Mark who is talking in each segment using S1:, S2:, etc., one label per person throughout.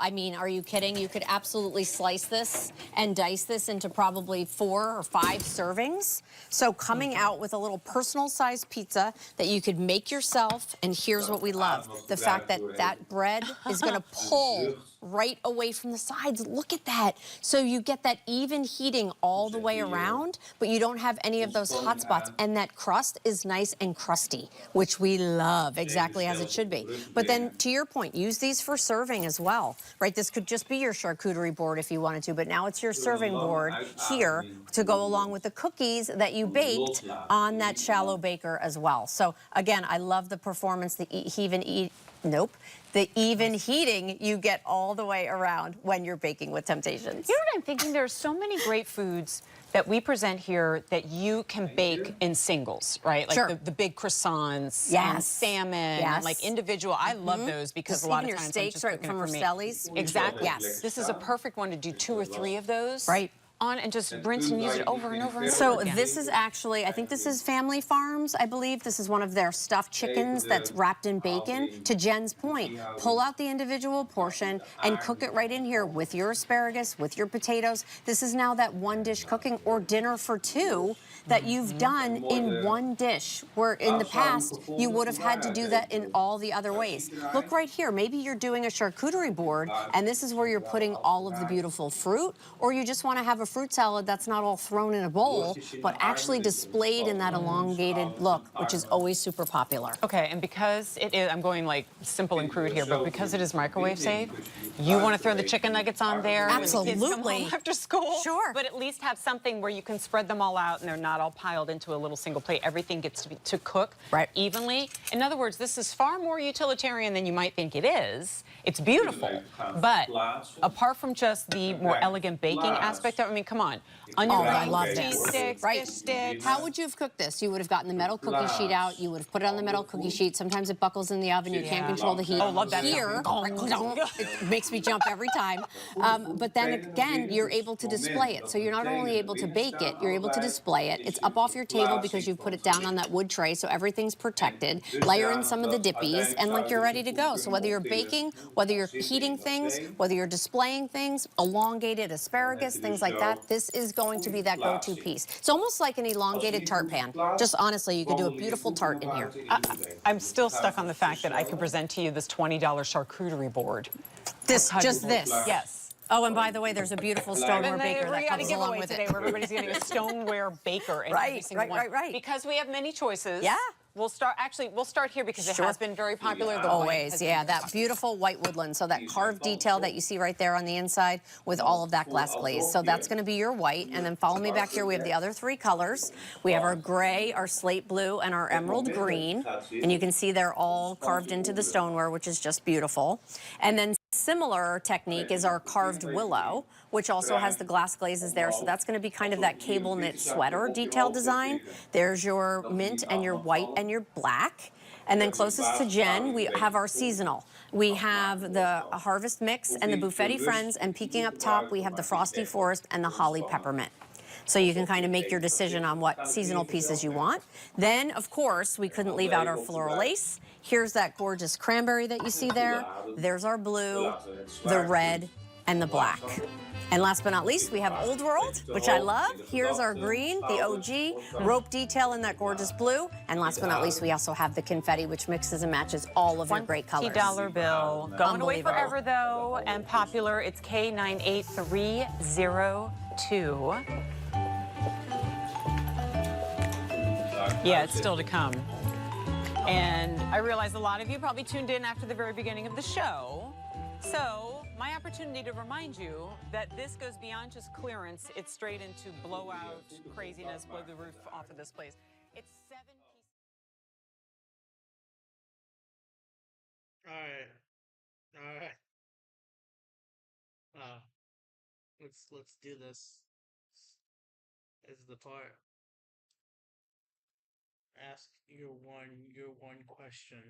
S1: I mean, are you kidding? You could absolutely slice this and dice this into probably 4 or 5 servings. So coming out with a little personal sized pizza that you could make yourself. And here's what we love. The fact that that bread is going to pull right away from the sides. Look at that. So you get that even heating all the way around, but you don't have any of those hot spots. And that crust is nice and crusty, which we love, exactly as it should be. But then to your point, use these for serving as well, right? This could just be your charcuterie board if you wanted to, but now it's your serving board here to go along with the cookies that you baked on that shallow baker as well. So again, I love the performance, the even heating you get all the way around when you're baking with Temptations.
S2: You know what I'm thinking? There are so many great foods that we present here that you can bake in singles, right? Like
S1: Sure.
S2: the big croissants,
S1: Yes.
S2: salmon,
S1: Yes.
S2: like individual. I love those because
S1: Just
S2: a lot
S1: even
S2: of
S1: your
S2: times
S1: steaks,
S2: I'm
S1: right,
S2: just
S1: from
S2: cooking it for me.
S1: Rosselli's.
S2: Exactly.
S1: Yes.
S2: This is a perfect one to do 2 or 3 of those.
S1: Right.
S2: On and just rinse and use it over and over and over
S1: So
S2: again.
S1: this is actually, I think this is Family Farms, I believe. This is one of their stuffed chickens that's wrapped in bacon. To Jen's point, pull out the individual portion and cook it right in here with your asparagus, with your potatoes. This is now that one dish cooking or dinner for 2 that you've done in one dish, where in the past you would have had to do that in all the other ways. Look right here, maybe you're doing a charcuterie board and this is where you're putting all of the beautiful fruit, or you just want to have a fruit salad that's not all thrown in a bowl, but actually displayed in that elongated look, which is always super popular.
S2: Okay, and because it is, I'm going like simple and crude here, but because it is microwave safe, you want to throw the chicken nuggets on there when the kids come
S1: Absolutely.
S2: home after school.
S1: Sure.
S2: But at least have something where you can spread them all out and they're not all piled into a little single plate. Everything gets to cook evenly. In other words, this is far more utilitarian than you might think it is. It's beautiful, but apart from just the more elegant baking aspect of it, I mean, come on. Onion
S1: I
S2: rings,
S1: love
S2: cheese
S1: this.
S2: sticks,
S1: Right.
S2: fish sticks.
S1: How would you have cooked this? You would have gotten the metal cookie sheet out. You would have put it on the metal cookie sheet. Sometimes it buckles in the oven. You can't control the heat.
S2: Oh, love that.
S1: Here, it makes me jump every time. But then again, you're able to display it. So you're not only able to bake it, you're able to display it. It's up off your table because you put it down on that wood tray, so everything's protected. Layer in some of the dippies, and like you're ready to go. So whether you're baking, whether you're heating things, whether you're displaying things, elongated asparagus, things like that, this is going to be that go-to piece. It's almost like an elongated tart pan. Just honestly, you could do a beautiful tart in here.
S2: I'm still stuck on the fact that I could present to you this $20 charcuterie board.
S1: Just this.
S2: Yes.
S1: Oh, and by the way, there's a beautiful stoneware baker that comes along with
S2: today
S1: it.
S2: where everybody's getting a stoneware baker in every single one.
S1: Right.
S2: Because we have many choices.
S1: Yeah.
S2: We'll start here because it has been very popular. The
S1: Always, yeah, that beautiful white woodland. So that carved detail that you see right there on the inside with all of that glass glaze. So that's going to be your white. And then follow me back here. We have the other 3 colors. We have our gray, our slate blue, and our emerald green. And you can see they're all carved into the stoneware, which is just beautiful. And then similar technique is our carved willow, which also has the glass glazes there. So that's going to be kind of that cable knit sweater detail design. There's your mint and your white and your black. And then closest to Jen, we have our seasonal. We have the Harvest Mix and the Buffetti Friends, and peeking up top, we have the Frosty Forest and the Holly Peppermint. So you can kind of make your decision on what seasonal pieces you want. Then, of course, we couldn't leave out our floral lace. Here's that gorgeous cranberry that you see there. There's our blue, the red, and the black. And last but not least, we have Old World, which I love. Here's our green, the OG, rope detail in that gorgeous blue. And last but not least, we also have the confetti, which mixes and matches all of your great colors.
S2: $20 bill. Going away forever, though, and popular. It's K98302. Yeah, it's still to come. And I realize a lot of you probably tuned in after the very beginning of the show. So, my opportunity to remind you that this goes beyond just clearance. It's straight into blowout craziness, blow the roof off of this place. It's 7 pieces.
S3: All right. Let's do this. This is the part. Ask your one question.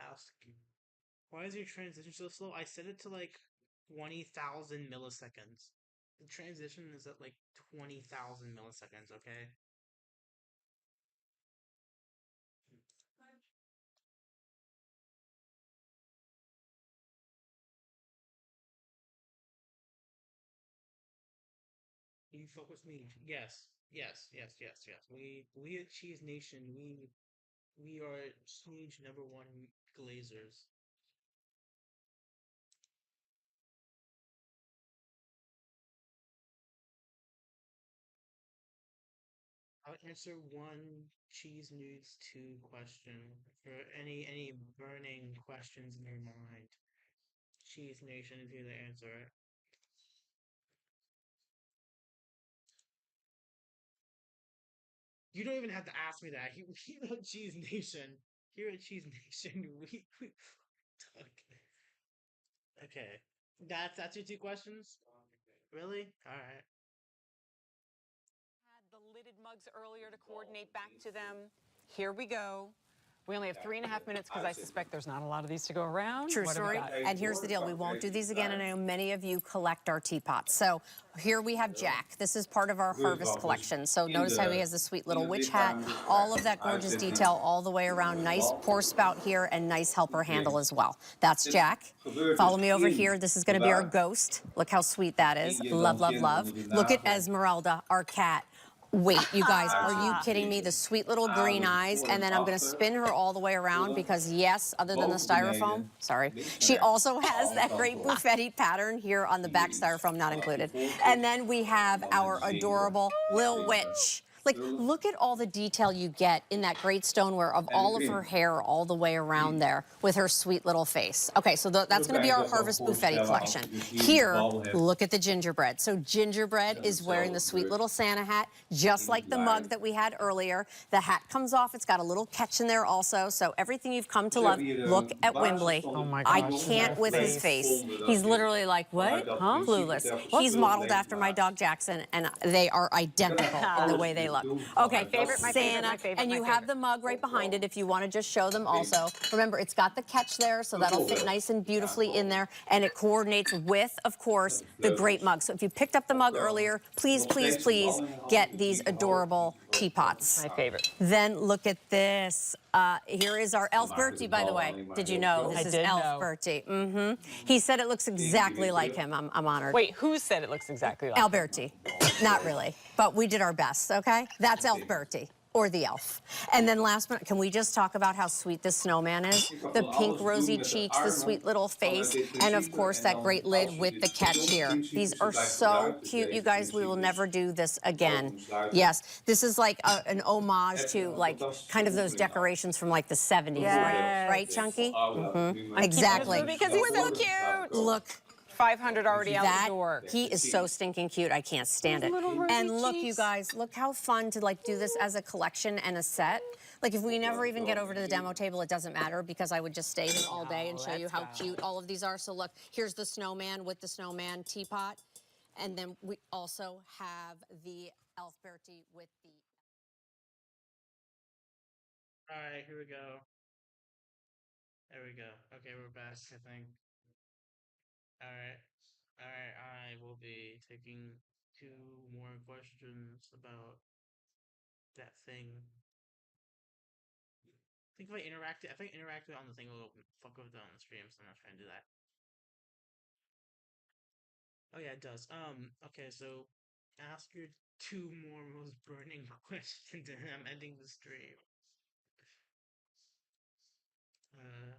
S3: Ask, why is your transition so slow? I set it to like 20,000 milliseconds. The transition is at like 20,000 milliseconds, okay? You fuck with me. Yes. Yes. Yes. Yes. Yes. We at Cheese Nation, we are huge number one glazers. I'll answer one cheese news two question for any burning questions in your mind. Cheese Nation is here to answer it. You don't even have to ask me that. Here at Cheese Nation, here at Cheese Nation, we okay. That's your two questions. Really? All right.
S2: Had the lidded mugs earlier to coordinate back to them. Here we go. We only have 3.5 minutes because I suspect there's not a lot of these to go around.
S1: True
S2: What have we
S1: story.
S2: got?
S1: And here's the deal. We won't do these again, and I know many of you collect our teapots. So here we have Jack. This is part of our harvest collection. So notice how he has the sweet little witch hat, all of that gorgeous detail all the way around. Nice pour spout here and nice helper handle as well. That's Jack. Follow me over here. This is going to be our ghost. Look how sweet that is. Love, love, love. Look at Esmeralda, our cat. Wait, you guys, are you kidding me? The sweet little green eyes, and then I'm going to spin her all the way around because, yes, other than the styrofoam, sorry, she also has that great buffetti pattern here on the back, styrofoam not included. And then we have our adorable Lil Witch. Like, look at all the detail you get in that great stoneware of all of her hair all the way around there with her sweet little face. Okay, so that's going to be our Harvest Buffetti collection. Here, look at the gingerbread. So gingerbread is wearing the sweet little Santa hat, just like the mug that we had earlier. The hat comes off. It's got a little catch in there also. So everything you've come to love. Look at Wimbley.
S2: Oh my
S1: I
S2: gosh,
S1: can't with his face. He's literally like, what? Huh? Clueless. He's modeled after my dog Jackson, and they are identical in the way they look. Okay,
S2: my
S1: Santa,
S2: favorite,
S1: and you have the mug right behind it if you want to just show them also. Remember, it's got the catch there, so that'll fit nice and beautifully in there, and it coordinates with, of course, the great mug. So if you picked up the mug earlier, please, please, please get these adorable teapots.
S2: My favorite.
S1: Then look at this. Here is our Elf Bertie, by the way. Did you know this is Elf Bertie? He said it looks exactly like him. I'm honored.
S2: Wait, who said it looks exactly like
S1: Alberti. Not really, but we did our best, okay? That's Elf Bertie, or the elf. And then last but can we just talk about how sweet this snowman is? The pink rosy cheeks, the sweet little face, and of course that great lid with the catch here. These are so cute, you guys. We will never do this again. Yes, this is like an homage to like kind of those decorations from like the 70s,
S2: Yes.
S1: right, Chunky? Exactly.
S2: Because he's so cute.
S1: Look.
S2: 500 already out the door.
S1: He is so stinking cute. I can't stand it. And look, you guys, look how fun to like do this as a collection and a set. Like if we never even get over to the demo table, it doesn't matter because I would just stay here all day and show you how cute all of these are. So look, here's the snowman with the snowman teapot. And then we also have the Elf Bertie with the...
S3: All right, here we go. There we go. Okay, we're back, I think. All right. All right, I will be taking two more questions about that thing. I think if I interacted on the thing, it'll fuck with it on the stream, so I'm not trying to do that. Oh yeah, it does. Okay, so ask your two more most burning questions, and I'm ending the stream. Uh,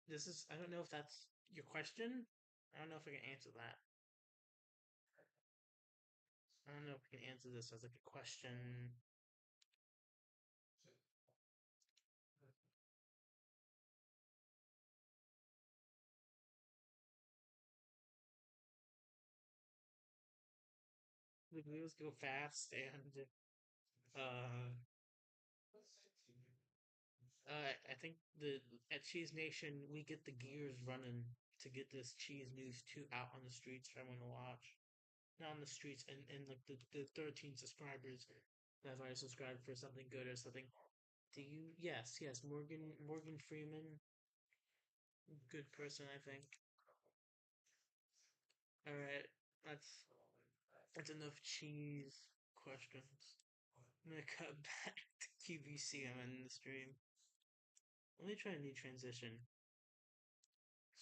S3: this is. I don't know if that's your question. I don't know if I can answer that. I don't know if we can answer this as like a question. The wheels go fast, and uh, I think at Cheese Nation we get the gears running to get this Cheese News 2 out on the streets for everyone to watch. Not on the streets, and like the 13 subscribers that have already subscribed for something good or something. Do you? Yes, yes. Morgan Freeman, good person, I think. All right, that's enough cheese questions. I'm gonna cut back to QVC. I'm in the stream. Let me try a new transition.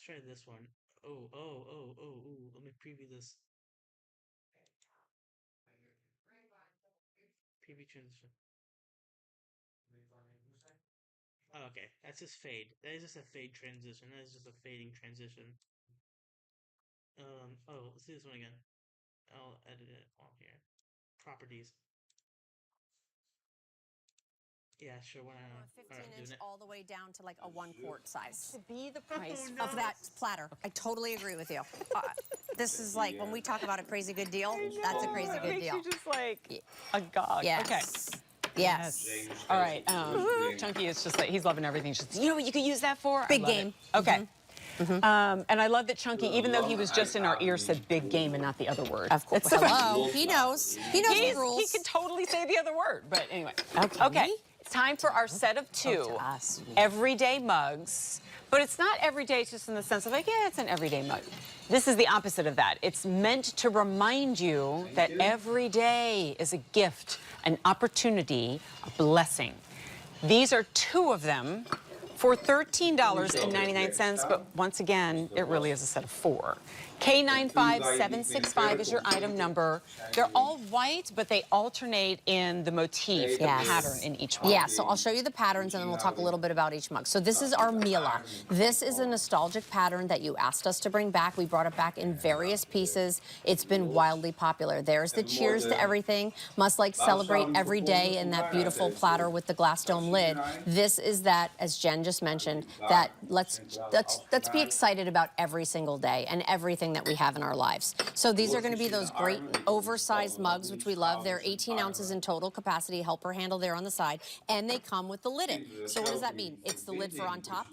S3: Let's try this one. Ooh. Let me preview this. Preview transition. Oh, okay, that's just fade. That is just a fade transition. That is just a fading transition. Let's do this one again. I'll edit it on here. Properties. Yeah, sure. Why not?
S1: 15-inch all the way down to like a 1-quart size.
S2: To be the price
S1: Of that platter. I totally agree with you. This is like, when we talk about a crazy good deal, that's a crazy good deal.
S2: You just like agog.
S1: Yes.
S2: Okay.
S1: Yes.
S2: All right. Chunky is just like, he's loving everything. She's, you know what you could use that for?
S1: Big game.
S2: It. Okay. And I love that Chunky, even though he was just in our ear, said big game and not the other word.
S1: Of course. Hello. He knows. He knows the rules.
S2: He can totally say the other word. But anyway.
S1: Okay.
S2: It's time for our set of 2
S1: us.
S2: everyday mugs. But it's not everyday just in the sense of like, yeah, it's an everyday mug. This is the opposite of that. It's meant to remind you that every day is a gift, an opportunity, a blessing. These are 2 of them for $13.99, but once again, it really is a set of 4. K95765 is your item number. They're all white, but they alternate in the motif, the pattern in each one.
S1: Yeah, so I'll show you the patterns and then we'll talk a little bit about each mug. So this is our Mila. This is a nostalgic pattern that you asked us to bring back. We brought it back in various pieces. It's been wildly popular. There's the cheers to everything. Must like celebrate every day in that beautiful platter with the glass dome lid. This is that, as Jen just mentioned, that let's be excited about every single day and everything that we have in our lives. So these are going to be those great oversized mugs, which we love. They're 18 ounces in total capacity, helper handle there on the side, and they come with the lid in. So what does that mean? It's the lid for on top.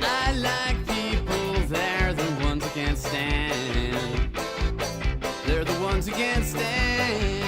S4: I like people, they're the ones who can't stand. They're the ones who can't stand.